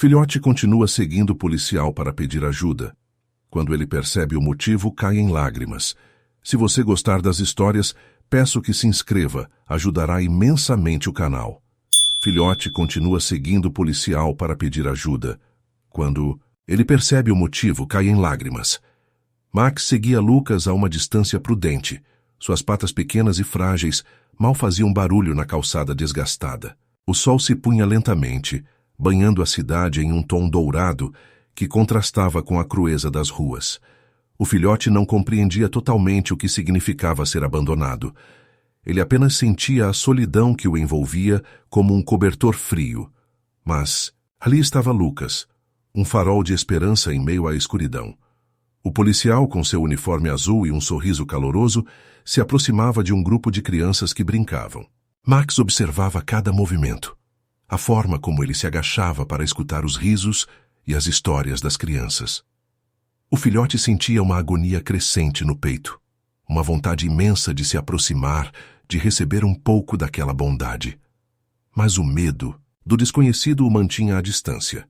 Filhote continua seguindo o policial para pedir ajuda. Quando ele percebe o motivo, cai em lágrimas. Se você gostar das histórias, peço que se inscreva, ajudará imensamente o canal. Filhote continua seguindo o policial para pedir ajuda. Quando ele percebe o motivo, cai em lágrimas. Max seguia Lucas a uma distância prudente. Suas patas pequenas e frágeis mal faziam barulho na calçada desgastada. O sol se punha lentamente, banhando a cidade em um tom dourado que contrastava com a crueza das ruas. O filhote não compreendia totalmente o que significava ser abandonado. Ele apenas sentia a solidão que o envolvia como um cobertor frio. Mas ali estava Lucas, um farol de esperança em meio à escuridão. O policial, com seu uniforme azul e um sorriso caloroso, se aproximava de um grupo de crianças que brincavam. Max observava cada movimento, a forma como ele se agachava para escutar os risos e as histórias das crianças. O filhote sentia uma agonia crescente no peito, uma vontade imensa de se aproximar, de receber um pouco daquela bondade. Mas o medo do desconhecido o mantinha à distância.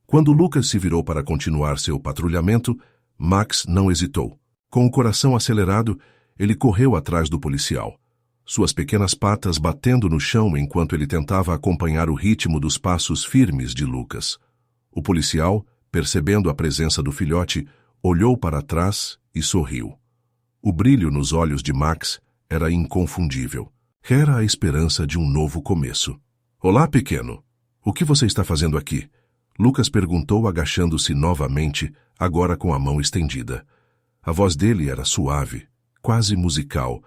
Quando Lucas se virou para continuar seu patrulhamento, Max não hesitou. Com o coração acelerado, ele correu atrás do policial, suas pequenas patas batendo no chão enquanto ele tentava acompanhar o ritmo dos passos firmes de Lucas. O policial, percebendo a presença do filhote, olhou para trás e sorriu. O brilho nos olhos de Max era inconfundível. Era a esperança de um novo começo. "Olá, pequeno. O que você está fazendo aqui?" Lucas perguntou, agachando-se novamente, agora com a mão estendida. A voz dele era suave, quase musical,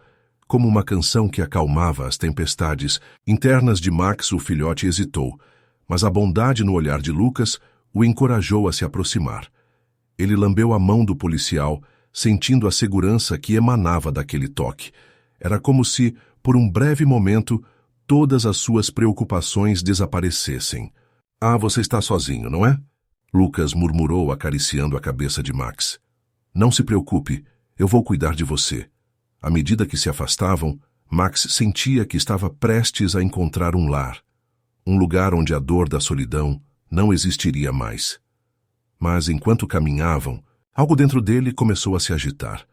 como uma canção que acalmava as tempestades internas de Max. O filhote hesitou, mas a bondade no olhar de Lucas o encorajou a se aproximar. Ele lambeu a mão do policial, sentindo a segurança que emanava daquele toque. Era como se, por um breve momento, todas as suas preocupações desaparecessem. "Ah, você está sozinho, não é?" Lucas murmurou, acariciando a cabeça de Max. "Não se preocupe, eu vou cuidar de você." À medida que se afastavam, Max sentia que estava prestes a encontrar um lar, um lugar onde a dor da solidão não existiria mais. Mas enquanto caminhavam, algo dentro dele começou a se agitar.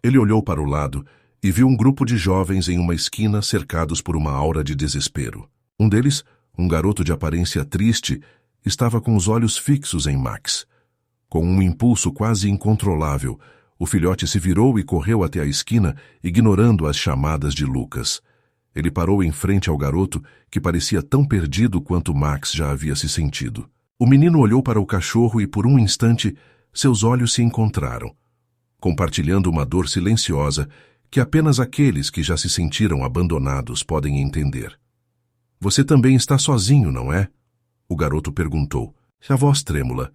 Ele olhou para o lado e viu um grupo de jovens em uma esquina cercados por uma aura de desespero. Um deles, um garoto de aparência triste, estava com os olhos fixos em Max. Com um impulso quase incontrolável, o filhote se virou e correu até a esquina, ignorando as chamadas de Lucas. Ele parou em frente ao garoto, que parecia tão perdido quanto Max já havia se sentido. O menino olhou para o cachorro e, por um instante, seus olhos se encontraram, compartilhando uma dor silenciosa que apenas aqueles que já se sentiram abandonados podem entender. "Você também está sozinho, não é?" O garoto perguntou, a voz trêmula.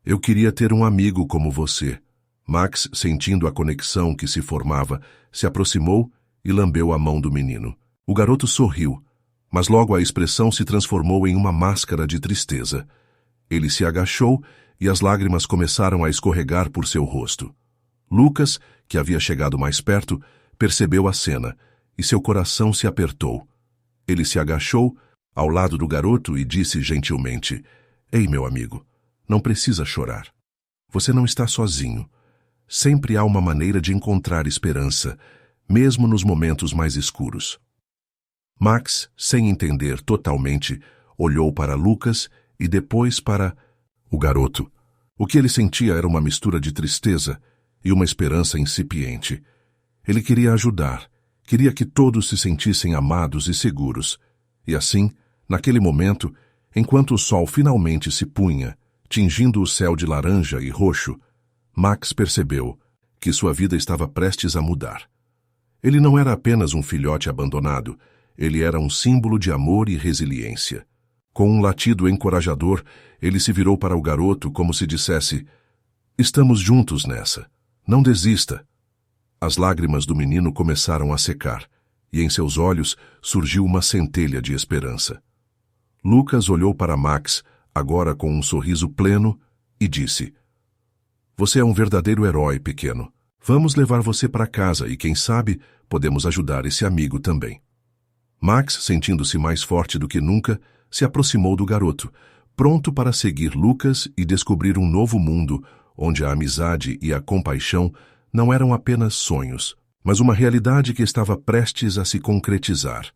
"Eu queria ter um amigo como você." Max, sentindo a conexão que se formava, se aproximou e lambeu a mão do menino. O garoto sorriu, mas logo a expressão se transformou em uma máscara de tristeza. Ele se agachou e as lágrimas começaram a escorregar por seu rosto. Lucas, que havia chegado mais perto, percebeu a cena e seu coração se apertou. Ele se agachou ao lado do garoto e disse gentilmente: "Ei, meu amigo, não precisa chorar. Você não está sozinho. Sempre há uma maneira de encontrar esperança, mesmo nos momentos mais escuros." Max, sem entender totalmente, olhou para Lucas e depois para o garoto. O que ele sentia era uma mistura de tristeza e uma esperança incipiente. Ele queria ajudar, queria que todos se sentissem amados e seguros. E assim, naquele momento, enquanto o sol finalmente se punha, tingindo o céu de laranja e roxo, Max percebeu que sua vida estava prestes a mudar. Ele não era apenas um filhote abandonado, ele era um símbolo de amor e resiliência. Com um latido encorajador, ele se virou para o garoto como se dissesse: "Estamos juntos nessa. Não desista." As lágrimas do menino começaram a secar, e em seus olhos surgiu uma centelha de esperança. Lucas olhou para Max, agora com um sorriso pleno, e disse: "Você é um verdadeiro herói, pequeno. Vamos levar você para casa e, quem sabe, podemos ajudar esse amigo também." Max, sentindo-se mais forte do que nunca, se aproximou do garoto, pronto para seguir Lucas e descobrir um novo mundo onde a amizade e a compaixão não eram apenas sonhos, mas uma realidade que estava prestes a se concretizar.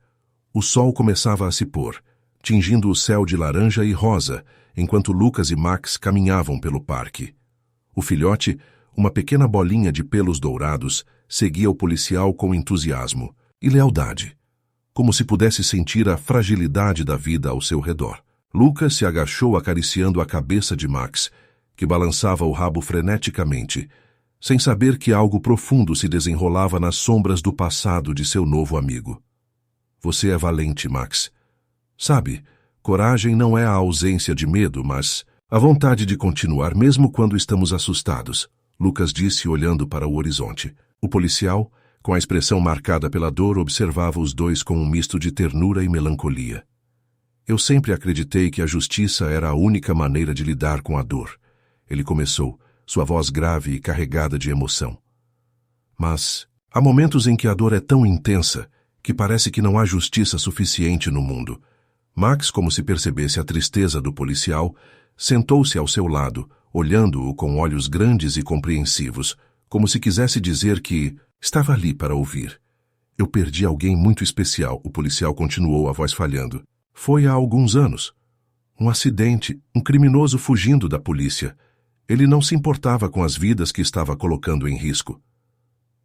O sol começava a se pôr, tingindo o céu de laranja e rosa, enquanto Lucas e Max caminhavam pelo parque. O filhote, uma pequena bolinha de pelos dourados, seguia o policial com entusiasmo e lealdade, como se pudesse sentir a fragilidade da vida ao seu redor. Lucas se agachou acariciando a cabeça de Max, que balançava o rabo freneticamente, sem saber que algo profundo se desenrolava nas sombras do passado de seu novo amigo. Você é valente, Max. Sabe, coragem não é a ausência de medo, mas a vontade de continuar mesmo quando estamos assustados, Lucas disse olhando para o horizonte. O policial, com a expressão marcada pela dor, observava os dois com um misto de ternura e melancolia. Eu sempre acreditei que a justiça era a única maneira de lidar com a dor. Ele começou, sua voz grave e carregada de emoção. Mas há momentos em que a dor é tão intensa que parece que não há justiça suficiente no mundo. Max, como se percebesse a tristeza do policial, sentou-se ao seu lado, olhando-o com olhos grandes e compreensivos, como se quisesse dizer que estava ali para ouvir. Eu perdi alguém muito especial, o policial continuou, a voz falhando. Foi há alguns anos. Um acidente, um criminoso fugindo da polícia. Ele não se importava com as vidas que estava colocando em risco.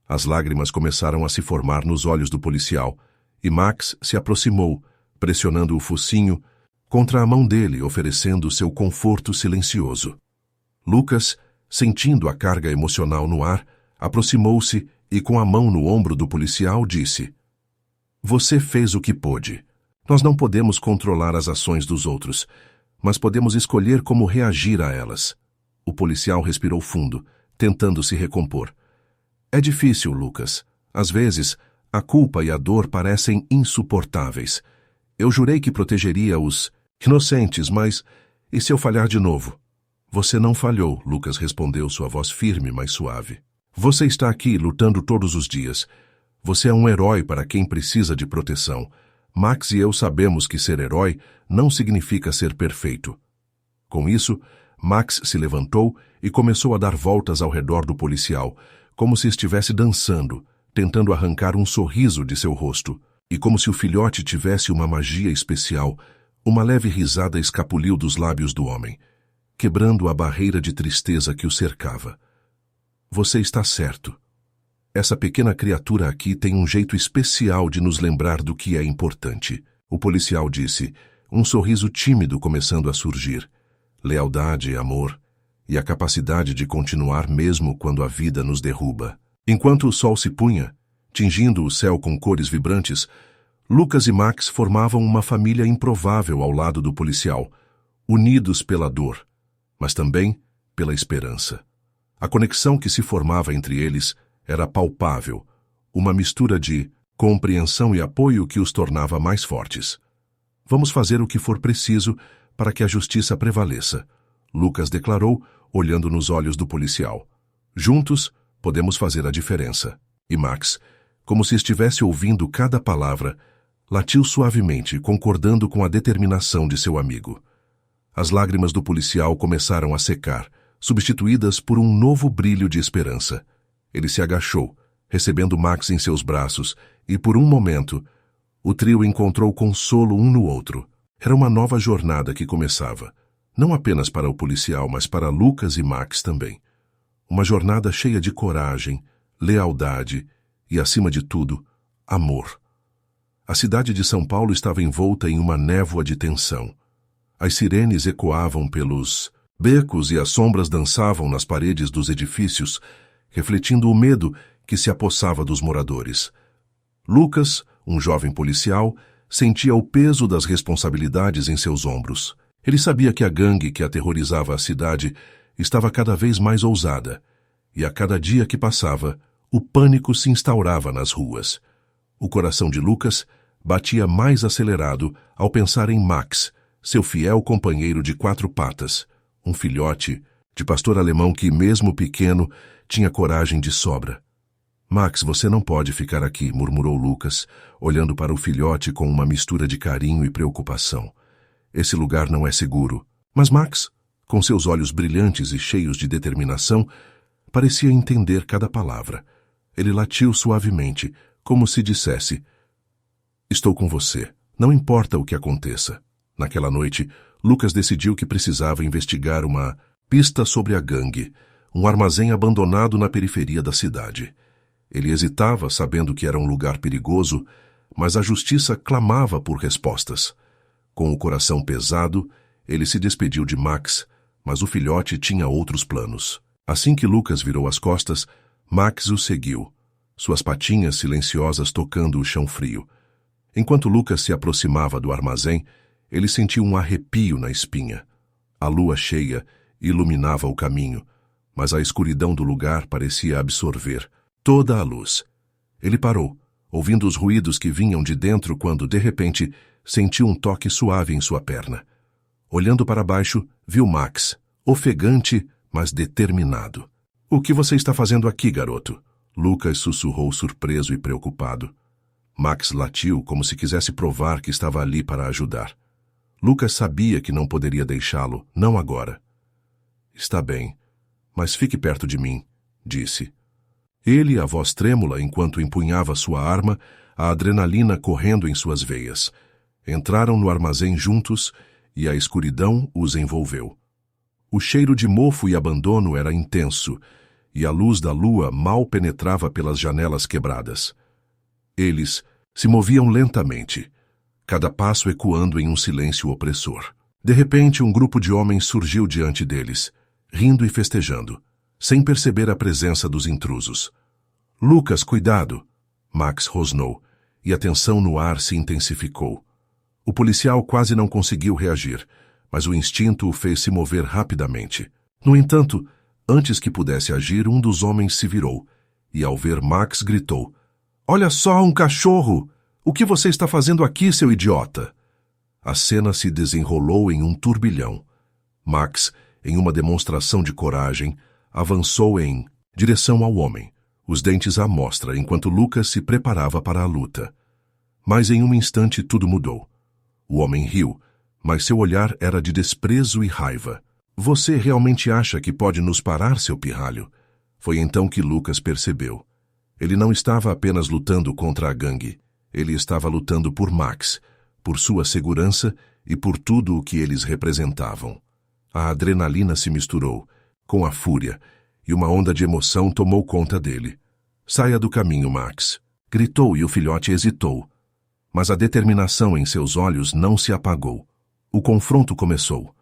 As lágrimas começaram a se formar nos olhos do policial, e Max se aproximou, pressionando o focinho contra a mão dele, oferecendo seu conforto silencioso. Lucas, sentindo a carga emocional no ar, aproximou-se e, com a mão no ombro do policial, disse: Você fez o que pôde. Nós não podemos controlar as ações dos outros, mas podemos escolher como reagir a elas. O policial respirou fundo, tentando se recompor. É difícil, Lucas. Às vezes, a culpa e a dor parecem insuportáveis. Eu jurei que protegeria os inocentes, mas e se eu falhar de novo? Você não falhou, Lucas respondeu, sua voz firme, mas suave. Você está aqui lutando todos os dias. Você é um herói para quem precisa de proteção. Max e eu sabemos que ser herói não significa ser perfeito. Com isso, Max se levantou e começou a dar voltas ao redor do policial, como se estivesse dançando, tentando arrancar um sorriso de seu rosto. E como se o filhote tivesse uma magia especial, uma leve risada escapuliu dos lábios do homem, quebrando a barreira de tristeza que o cercava. Você está certo. Essa pequena criatura aqui tem um jeito especial de nos lembrar do que é importante. O policial disse, um sorriso tímido começando a surgir. Lealdade, amor e a capacidade de continuar mesmo quando a vida nos derruba. Enquanto o sol se punha, tingindo o céu com cores vibrantes, Lucas e Max formavam uma família improvável ao lado do policial, unidos pela dor, mas também pela esperança. A conexão que se formava entre eles era palpável, uma mistura de compreensão e apoio que os tornava mais fortes. Vamos fazer o que for preciso para que a justiça prevaleça, Lucas declarou, olhando nos olhos do policial. Juntos, podemos fazer a diferença. E Max, como se estivesse ouvindo cada palavra, latiu suavemente, concordando com a determinação de seu amigo. As lágrimas do policial começaram a secar, substituídas por um novo brilho de esperança. Ele se agachou, recebendo Max em seus braços, e por um momento, o trio encontrou consolo um no outro. Era uma nova jornada que começava, não apenas para o policial, mas para Lucas e Max também. Uma jornada cheia de coragem, lealdade e, acima de tudo, amor. A cidade de São Paulo estava envolta em uma névoa de tensão. As sirenes ecoavam pelos becos e as sombras dançavam nas paredes dos edifícios, refletindo o medo que se apossava dos moradores. Lucas, um jovem policial, sentia o peso das responsabilidades em seus ombros. Ele sabia que a gangue que aterrorizava a cidade estava cada vez mais ousada, e a cada dia que passava, o pânico se instaurava nas ruas. O coração de Lucas batia mais acelerado ao pensar em Max, seu fiel companheiro de quatro patas, um filhote de pastor alemão que, mesmo pequeno, tinha coragem de sobra. Max, você não pode ficar aqui, murmurou Lucas, olhando para o filhote com uma mistura de carinho e preocupação. Esse lugar não é seguro. Mas Max, com seus olhos brilhantes e cheios de determinação, parecia entender cada palavra. Ele latiu suavemente, como se dissesse: estou com você, não importa o que aconteça. Naquela noite, Lucas decidiu que precisava investigar uma pista sobre a gangue, um armazém abandonado na periferia da cidade. Ele hesitava, sabendo que era um lugar perigoso, mas a justiça clamava por respostas. Com o coração pesado, ele se despediu de Max, mas o filhote tinha outros planos. Assim que Lucas virou as costas, Max o seguiu, suas patinhas silenciosas tocando o chão frio. Enquanto Lucas se aproximava do armazém, ele sentiu um arrepio na espinha. A lua cheia iluminava o caminho, mas a escuridão do lugar parecia absorver toda a luz. Ele parou, ouvindo os ruídos que vinham de dentro quando, de repente, sentiu um toque suave em sua perna. Olhando para baixo, viu Max, ofegante, mas determinado. "O que você está fazendo aqui, garoto?" Lucas sussurrou surpreso e preocupado. Max latiu como se quisesse provar que estava ali para ajudar. Lucas sabia que não poderia deixá-lo, não agora. "Está bem, mas fique perto de mim", disse. Ele, a voz trêmula enquanto empunhava sua arma, a adrenalina correndo em suas veias. Entraram no armazém juntos e a escuridão os envolveu. O cheiro de mofo e abandono era intenso, e a luz da lua mal penetrava pelas janelas quebradas. Eles se moviam lentamente, cada passo ecoando em um silêncio opressor. De repente, um grupo de homens surgiu diante deles, rindo e festejando, sem perceber a presença dos intrusos. "Lucas, cuidado!" Max rosnou, e a tensão no ar se intensificou. O policial quase não conseguiu reagir, mas o instinto o fez se mover rapidamente. No entanto, antes que pudesse agir, um dos homens se virou, e ao ver Max gritou: "Olha só, um cachorro! O que você está fazendo aqui, seu idiota?" A cena se desenrolou em um turbilhão. Max, em uma demonstração de coragem, avançou em direção ao homem, os dentes à mostra, enquanto Lucas se preparava para a luta. Mas em um instante tudo mudou. O homem riu, mas seu olhar era de desprezo e raiva. "Você realmente acha que pode nos parar, seu pirralho?" Foi então que Lucas percebeu. Ele não estava apenas lutando contra a gangue. Ele estava lutando por Max, por sua segurança e por tudo o que eles representavam. A adrenalina se misturou com a fúria, e uma onda de emoção tomou conta dele. "Saia do caminho, Max!" gritou, e o filhote hesitou. Mas a determinação em seus olhos não se apagou. O confronto começou.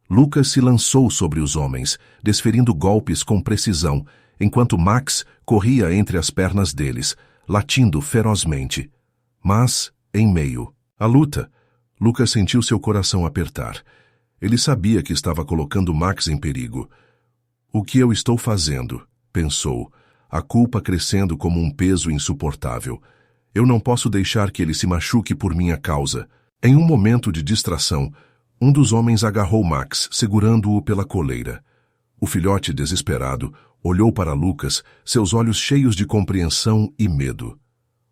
Lucas se lançou sobre os homens, desferindo golpes com precisão, enquanto Max corria entre as pernas deles, latindo ferozmente. Mas, em meio à luta, Lucas sentiu seu coração apertar. Ele sabia que estava colocando Max em perigo. "O que eu estou fazendo?" pensou, a culpa crescendo como um peso insuportável. "Eu não posso deixar que ele se machuque por minha causa." Em um momento de distração, um dos homens agarrou Max, segurando-o pela coleira. O filhote, desesperado, olhou para Lucas, seus olhos cheios de compreensão e medo.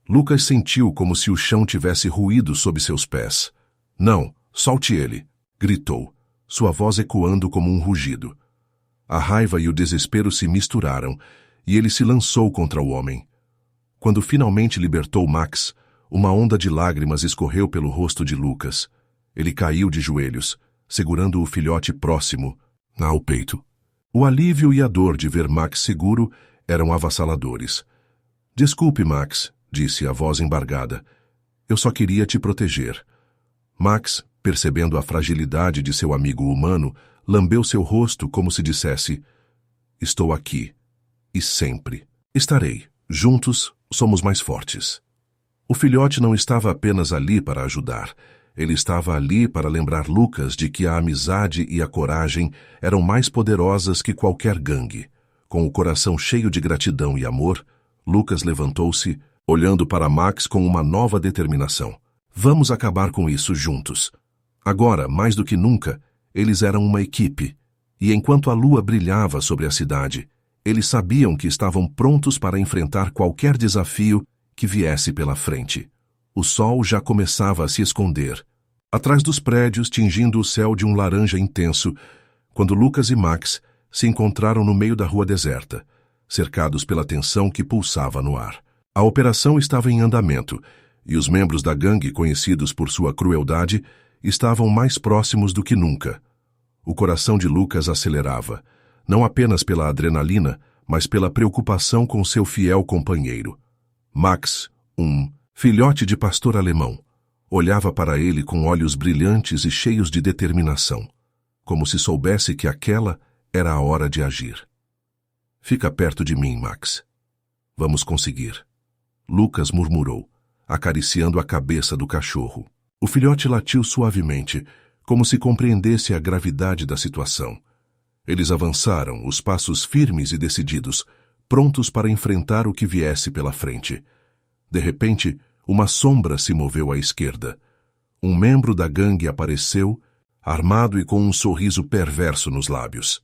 Lucas sentiu como se o chão tivesse ruído sob seus pés. "Não, solte ele!" gritou, sua voz ecoando como um rugido. A raiva e o desespero se misturaram, e ele se lançou contra o homem. Quando finalmente libertou Max, uma onda de lágrimas escorreu pelo rosto de Lucas. Ele caiu de joelhos, segurando o filhote próximo, ao peito. O alívio e a dor de ver Max seguro eram avassaladores. "Desculpe, Max", disse a voz embargada. "Eu só queria te proteger." Max, percebendo a fragilidade de seu amigo humano, lambeu seu rosto como se dissesse: "Estou aqui. E sempre estarei. Juntos somos mais fortes." O filhote não estava apenas ali para ajudar. Ele estava ali para lembrar Lucas de que a amizade e a coragem eram mais poderosas que qualquer gangue. Com o coração cheio de gratidão e amor, Lucas levantou-se, olhando para Max com uma nova determinação. "Vamos acabar com isso juntos." Agora, mais do que nunca, eles eram uma equipe. E enquanto a lua brilhava sobre a cidade, eles sabiam que estavam prontos para enfrentar qualquer desafio que viesse pela frente. O sol já começava a se esconder. atrás dos prédios, tingindo o céu de um laranja intenso, quando Lucas e Max se encontraram no meio da rua deserta, cercados pela tensão que pulsava no ar. A operação estava em andamento, e os membros da gangue, conhecidos por sua crueldade, estavam mais próximos do que nunca. O coração de Lucas acelerava, não apenas pela adrenalina, mas pela preocupação com seu fiel companheiro. Max, um filhote de pastor alemão, olhava para ele com olhos brilhantes e cheios de determinação, como se soubesse que aquela era a hora de agir. Fica perto de mim, Max. Vamos conseguir. Lucas murmurou, acariciando a cabeça do cachorro. O filhote latiu suavemente, como se compreendesse a gravidade da situação. Eles avançaram, os passos firmes e decididos, prontos para enfrentar o que viesse pela frente. De repente, uma sombra se moveu à esquerda. Um membro da gangue apareceu, armado e com um sorriso perverso nos lábios.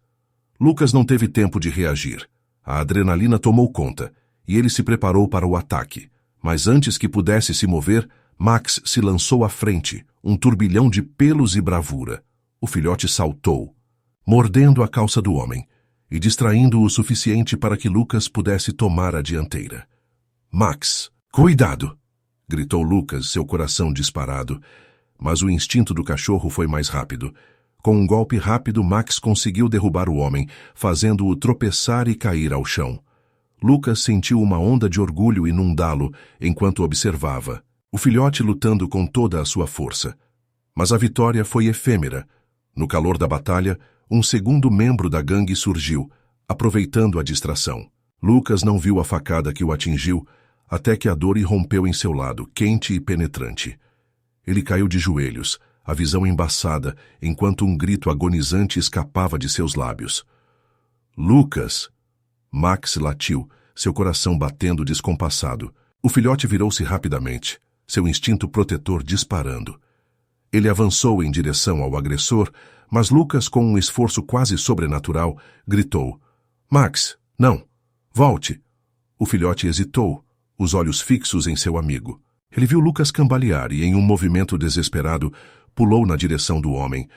Lucas não teve tempo de reagir. A adrenalina tomou conta, e ele se preparou para o ataque. Mas antes que pudesse se mover, Max se lançou à frente, um turbilhão de pelos e bravura. O filhote saltou, mordendo a calça do homem, e distraindo-o o suficiente para que Lucas pudesse tomar a dianteira. Max, cuidado! Gritou Lucas, seu coração disparado. Mas o instinto do cachorro foi mais rápido. Com um golpe rápido, Max conseguiu derrubar o homem, fazendo-o tropeçar e cair ao chão. Lucas sentiu uma onda de orgulho inundá-lo enquanto observava, o filhote lutando com toda a sua força. Mas a vitória foi efêmera. No calor da batalha, um segundo membro da gangue surgiu, aproveitando a distração. Lucas não viu a facada que o atingiu, até que a dor irrompeu em seu lado, quente e penetrante. Ele caiu de joelhos, a visão embaçada, enquanto um grito agonizante escapava de seus lábios. Lucas! Max latiu, seu coração batendo descompassado. O filhote virou-se rapidamente, seu instinto protetor disparando. Ele avançou em direção ao agressor, mas Lucas, com um esforço quase sobrenatural, gritou: Max, não! Volte! O filhote hesitou, os olhos fixos em seu amigo. Ele viu Lucas cambalear e, em um movimento desesperado, pulou na direção do homem,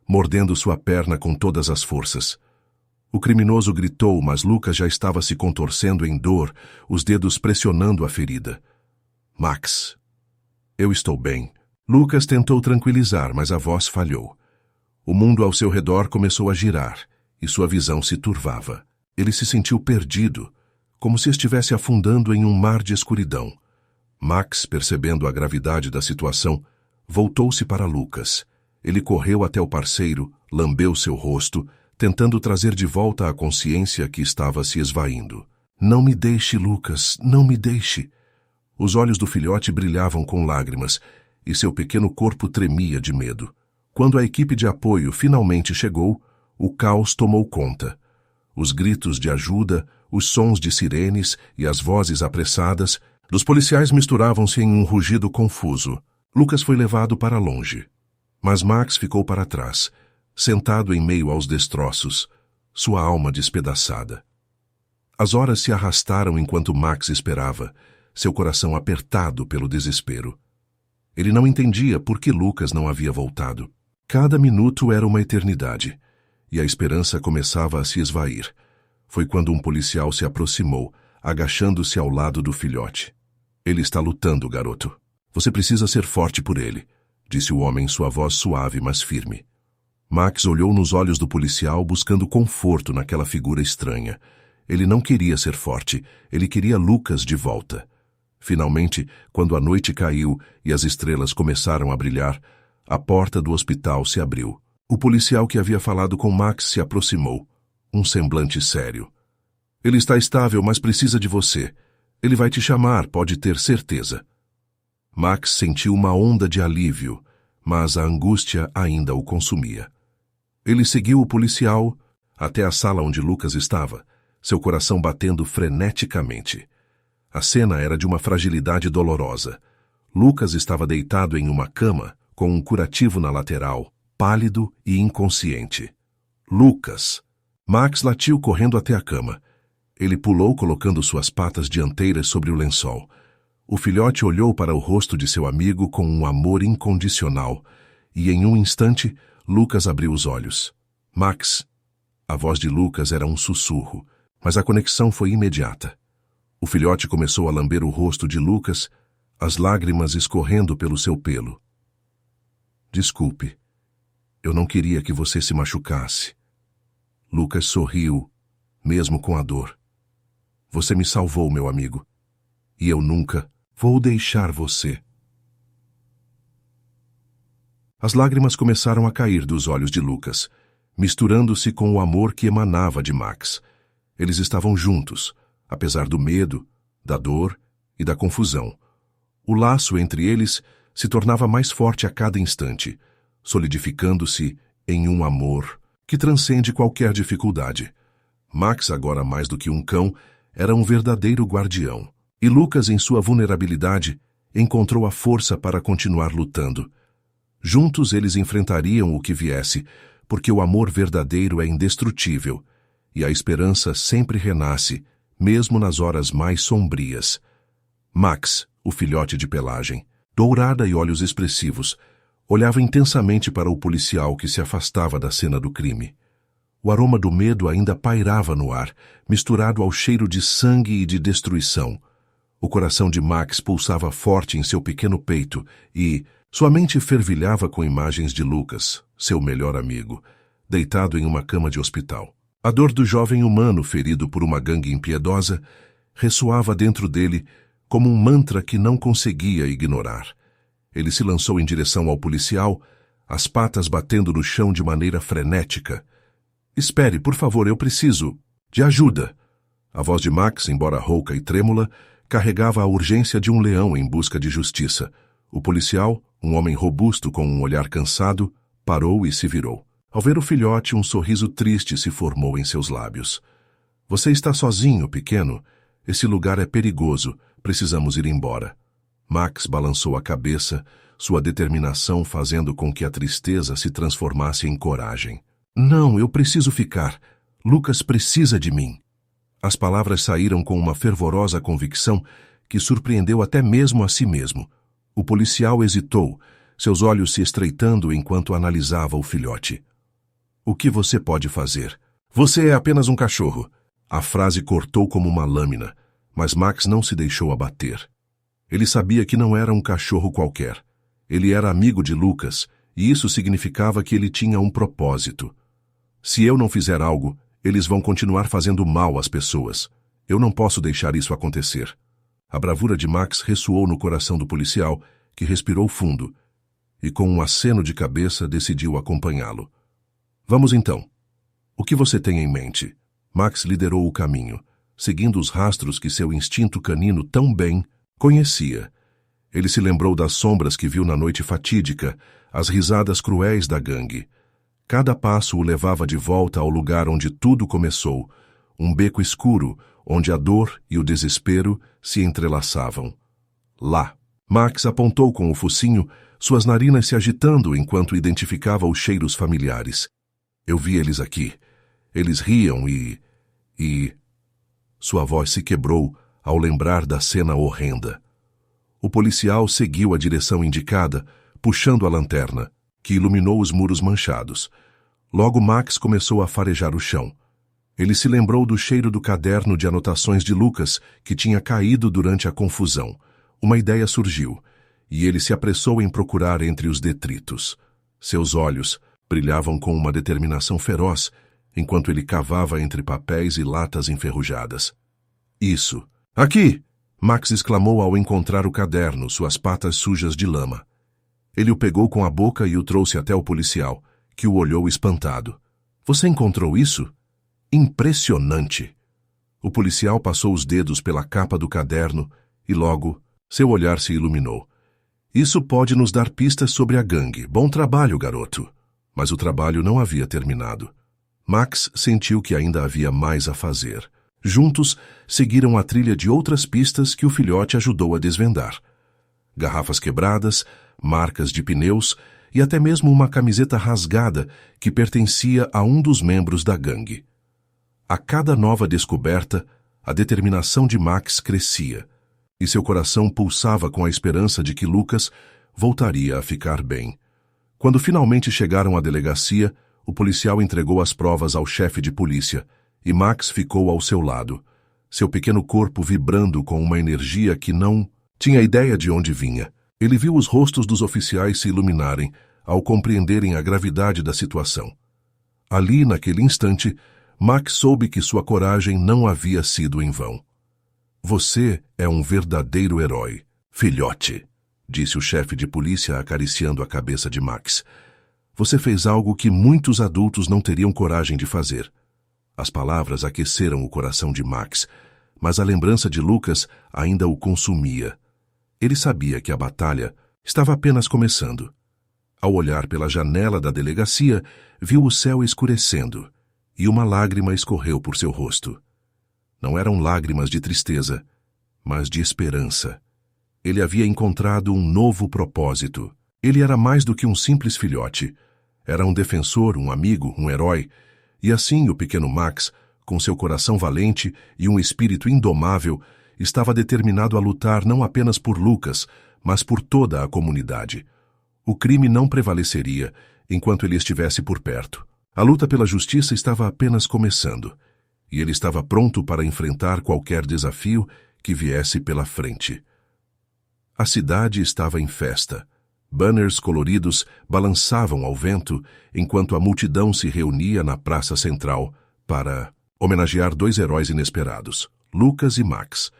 mordendo sua perna com todas as forças. O criminoso gritou, mas Lucas já estava se contorcendo em dor, os dedos pressionando a ferida. Max. Eu estou bem. Lucas tentou tranquilizar, mas a voz falhou. O mundo ao seu redor começou a girar, e sua visão se turvava. Ele se sentiu perdido, como se estivesse afundando em um mar de escuridão. Max, percebendo a gravidade da situação, voltou-se para Lucas. Ele correu até o parceiro, lambeu seu rosto, tentando trazer de volta a consciência que estava se esvaindo. Não me deixe, Lucas, não me deixe. Os olhos do filhote brilhavam com lágrimas, e seu pequeno corpo tremia de medo. Quando a equipe de apoio finalmente chegou, o caos tomou conta. Os gritos de ajuda, os sons de sirenes e as vozes apressadas dos policiais misturavam-se em um rugido confuso. Lucas foi levado para longe, mas Max ficou para trás, sentado em meio aos destroços, sua alma despedaçada. As horas se arrastaram enquanto Max esperava, seu coração apertado pelo desespero. Ele não entendia por que Lucas não havia voltado. Cada minuto era uma eternidade, e a esperança começava a se esvair. Foi quando um policial se aproximou, agachando-se ao lado do filhote. Ele está lutando, garoto. Você precisa ser forte por ele, disse o homem, sua voz suave, mas firme. Max olhou nos olhos do policial, buscando conforto naquela figura estranha. Ele não queria ser forte, ele queria Lucas de volta. Finalmente, quando a noite caiu e as estrelas começaram a brilhar, a porta do hospital se abriu. O policial que havia falado com Max se aproximou, um semblante sério. Ele está estável, mas precisa de você. Ele vai te chamar, pode ter certeza. Max sentiu uma onda de alívio, mas a angústia ainda o consumia. Ele seguiu o policial até a sala onde Lucas estava, seu coração batendo freneticamente. A cena era de uma fragilidade dolorosa. Lucas estava deitado em uma cama, com um curativo na lateral, pálido e inconsciente. Lucas! Max latiu correndo até a cama. Ele pulou colocando suas patas dianteiras sobre o lençol. O filhote olhou para o rosto de seu amigo com um amor incondicional, e em um instante, Lucas abriu os olhos. Max. A voz de Lucas era um sussurro, mas a conexão foi imediata. O filhote começou a lamber o rosto de Lucas, as lágrimas escorrendo pelo seu pelo. Desculpe. Eu não queria que você se machucasse. Lucas sorriu, mesmo com a dor. Você me salvou, meu amigo. E eu nunca vou deixar você. As lágrimas começaram a cair dos olhos de Lucas, misturando-se com o amor que emanava de Max. Eles estavam juntos, apesar do medo, da dor e da confusão. O laço entre eles se tornava mais forte a cada instante, solidificando-se em um amor que transcende qualquer dificuldade. Max, agora mais do que um cão, era um verdadeiro guardião. E Lucas, em sua vulnerabilidade, encontrou a força para continuar lutando. Juntos eles enfrentariam o que viesse, porque o amor verdadeiro é indestrutível, e a esperança sempre renasce, mesmo nas horas mais sombrias. Max, o filhote de pelagem, dourada e olhos expressivos, olhava intensamente para o policial que se afastava da cena do crime. O aroma do medo ainda pairava no ar, misturado ao cheiro de sangue e de destruição. O coração de Max pulsava forte em seu pequeno peito e sua mente fervilhava com imagens de Lucas, seu melhor amigo, deitado em uma cama de hospital. A dor do jovem humano ferido por uma gangue impiedosa ressoava dentro dele como um mantra que não conseguia ignorar. Ele se lançou em direção ao policial, as patas batendo no chão de maneira frenética. Espere, por favor, eu preciso de ajuda. A voz de Max, embora rouca e trêmula, carregava a urgência de um leão em busca de justiça. O policial, um homem robusto com um olhar cansado, parou e se virou. Ao ver o filhote, um sorriso triste se formou em seus lábios. Você está sozinho, pequeno? Esse lugar é perigoso. Precisamos ir embora. Max balançou a cabeça, sua determinação fazendo com que a tristeza se transformasse em coragem. Não, eu preciso ficar. Lucas precisa de mim. As palavras saíram com uma fervorosa convicção que surpreendeu até mesmo a si mesmo. O policial hesitou, seus olhos se estreitando enquanto analisava o filhote. O que você pode fazer? Você é apenas um cachorro. A frase cortou como uma lâmina, mas Max não se deixou abater. Ele sabia que não era um cachorro qualquer. Ele era amigo de Lucas, e isso significava que ele tinha um propósito. Se eu não fizer algo, eles vão continuar fazendo mal às pessoas. Eu não posso deixar isso acontecer. A bravura de Max ressoou no coração do policial, que respirou fundo, e com um aceno de cabeça decidiu acompanhá-lo. Vamos então. O que você tem em mente? Max liderou o caminho, seguindo os rastros que seu instinto canino tão bem conhecia. Ele se lembrou das sombras que viu na noite fatídica, as risadas cruéis da gangue. Cada passo o levava de volta ao lugar onde tudo começou, um beco escuro, onde a dor e o desespero se entrelaçavam. Lá. Max apontou com o focinho, suas narinas se agitando enquanto identificava os cheiros familiares. Eu vi eles aqui. Eles riam e... Sua voz se quebrou ao lembrar da cena horrenda. O policial seguiu a direção indicada, puxando a lanterna, que iluminou os muros manchados. Logo Max começou a farejar o chão. Ele se lembrou do cheiro do caderno de anotações de Lucas, que tinha caído durante a confusão. Uma ideia surgiu, e ele se apressou em procurar entre os detritos. Seus olhos brilhavam com uma determinação feroz, enquanto ele cavava entre papéis e latas enferrujadas. Isso! Aqui! Max exclamou ao encontrar o caderno, suas patas sujas de lama. Ele o pegou com a boca e o trouxe até o policial, que o olhou espantado. Você encontrou isso? Impressionante! O policial passou os dedos pela capa do caderno e logo seu olhar se iluminou. Isso pode nos dar pistas sobre a gangue. Bom trabalho, garoto. Mas o trabalho não havia terminado. Max sentiu que ainda havia mais a fazer. Juntos, seguiram a trilha de outras pistas que o filhote ajudou a desvendar. Garrafas quebradas, marcas de pneus e até mesmo uma camiseta rasgada que pertencia a um dos membros da gangue. A cada nova descoberta, a determinação de Max crescia, e seu coração pulsava com a esperança de que Lucas voltaria a ficar bem. Quando finalmente chegaram à delegacia, o policial entregou as provas ao chefe de polícia e Max ficou ao seu lado, seu pequeno corpo vibrando com uma energia que não tinha ideia de onde vinha. Ele viu os rostos dos oficiais se iluminarem ao compreenderem a gravidade da situação. Ali, naquele instante, Max soube que sua coragem não havia sido em vão. Você é um verdadeiro herói, filhote, disse o chefe de polícia acariciando a cabeça de Max. Você fez algo que muitos adultos não teriam coragem de fazer. As palavras aqueceram o coração de Max, mas a lembrança de Lucas ainda o consumia. Ele sabia que a batalha estava apenas começando. Ao olhar pela janela da delegacia, viu o céu escurecendo e uma lágrima escorreu por seu rosto. Não eram lágrimas de tristeza, mas de esperança. Ele havia encontrado um novo propósito. Ele era mais do que um simples filhote. Era um defensor, um amigo, um herói. E assim o pequeno Max, com seu coração valente e um espírito indomável, estava determinado a lutar não apenas por Lucas, mas por toda a comunidade. O crime não prevaleceria enquanto ele estivesse por perto. A luta pela justiça estava apenas começando, e ele estava pronto para enfrentar qualquer desafio que viesse pela frente. A cidade estava em festa. Banners coloridos balançavam ao vento enquanto a multidão se reunia na praça central para homenagear dois heróis inesperados, Lucas e Max.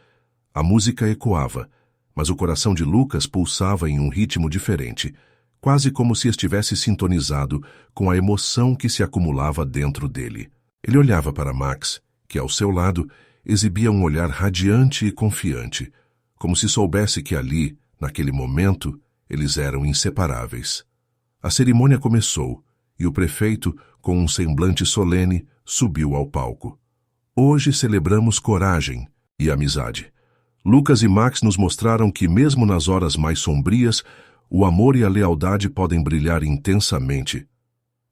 A música ecoava, mas o coração de Lucas pulsava em um ritmo diferente, quase como se estivesse sintonizado com a emoção que se acumulava dentro dele. Ele olhava para Max, que ao seu lado exibia um olhar radiante e confiante, como se soubesse que ali, naquele momento, eles eram inseparáveis. A cerimônia começou e o prefeito, com um semblante solene, subiu ao palco. Hoje celebramos coragem e amizade. Lucas e Max nos mostraram que, mesmo nas horas mais sombrias, o amor e a lealdade podem brilhar intensamente.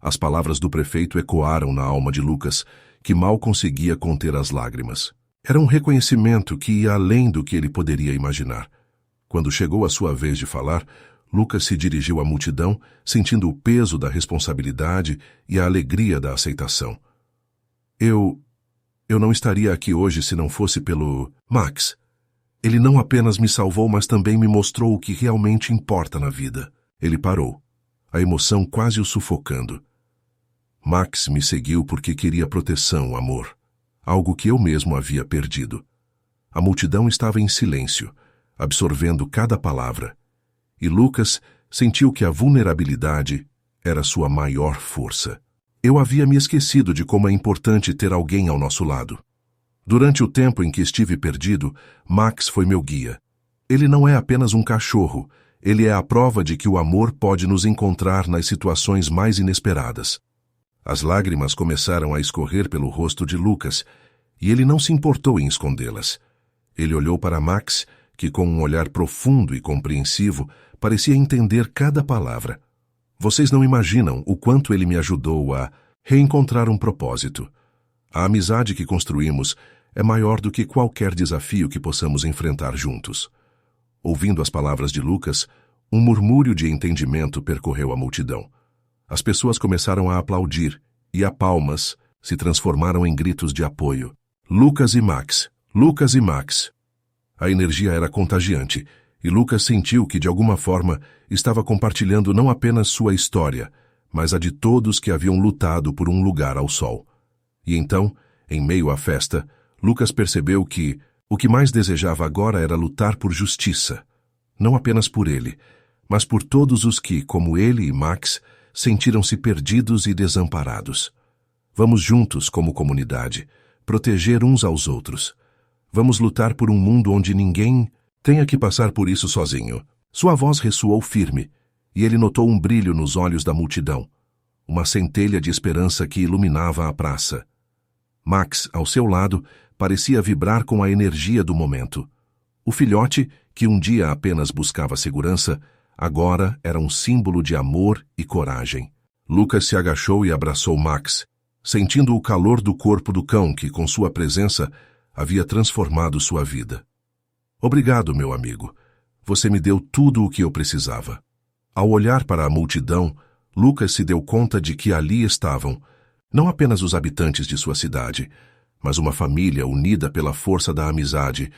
As palavras do prefeito ecoaram na alma de Lucas, que mal conseguia conter as lágrimas. Era um reconhecimento que ia além do que ele poderia imaginar. Quando chegou a sua vez de falar, Lucas se dirigiu à multidão, sentindo o peso da responsabilidade e a alegria da aceitação. Eu não estaria aqui hoje se não fosse pelo Max. Ele não apenas me salvou, mas também me mostrou o que realmente importa na vida. Ele parou, a emoção quase o sufocando. Max me seguiu porque queria proteção, amor, algo que eu mesmo havia perdido. A multidão estava em silêncio, absorvendo cada palavra, e Lucas sentiu que a vulnerabilidade era sua maior força. Eu havia me esquecido de como é importante ter alguém ao nosso lado. Durante o tempo em que estive perdido, Max foi meu guia. Ele não é apenas um cachorro, ele é a prova de que o amor pode nos encontrar nas situações mais inesperadas. As lágrimas começaram a escorrer pelo rosto de Lucas, e ele não se importou em escondê-las. Ele olhou para Max, que com um olhar profundo e compreensivo parecia entender cada palavra. Vocês não imaginam o quanto ele me ajudou a reencontrar um propósito. A amizade que construímos é maior do que qualquer desafio que possamos enfrentar juntos. Ouvindo as palavras de Lucas, um murmúrio de entendimento percorreu a multidão. As pessoas começaram a aplaudir, e a palmas se transformaram em gritos de apoio. Lucas e Max, Lucas e Max. A energia era contagiante, e Lucas sentiu que, de alguma forma, estava compartilhando não apenas sua história, mas a de todos que haviam lutado por um lugar ao sol. E então, em meio à festa, Lucas percebeu que o que mais desejava agora era lutar por justiça. Não apenas por ele, mas por todos os que, como ele e Max, sentiram-se perdidos e desamparados. Vamos juntos, como comunidade, proteger uns aos outros. Vamos lutar por um mundo onde ninguém tenha que passar por isso sozinho. Sua voz ressoou firme, e ele notou um brilho nos olhos da multidão, uma centelha de esperança que iluminava a praça. Max, ao seu lado, parecia vibrar com a energia do momento. O filhote, que um dia apenas buscava segurança, agora era um símbolo de amor e coragem. Lucas se agachou e abraçou Max, sentindo o calor do corpo do cão que, com sua presença, havia transformado sua vida. Obrigado, meu amigo. Você me deu tudo o que eu precisava. Ao olhar para a multidão, Lucas se deu conta de que ali estavam não apenas os habitantes de sua cidade, mas uma família unida pela força da amizade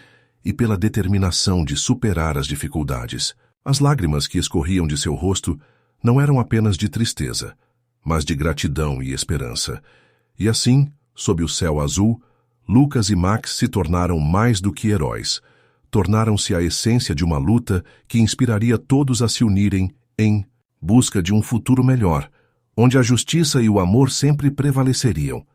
e pela determinação de superar as dificuldades. As lágrimas que escorriam de seu rosto não eram apenas de tristeza, mas de gratidão e esperança. E assim, sob o céu azul, Lucas e Max se tornaram mais do que heróis. Tornaram-se a essência de uma luta que inspiraria todos a se unirem em busca de um futuro melhor, onde a justiça e o amor sempre prevaleceriam.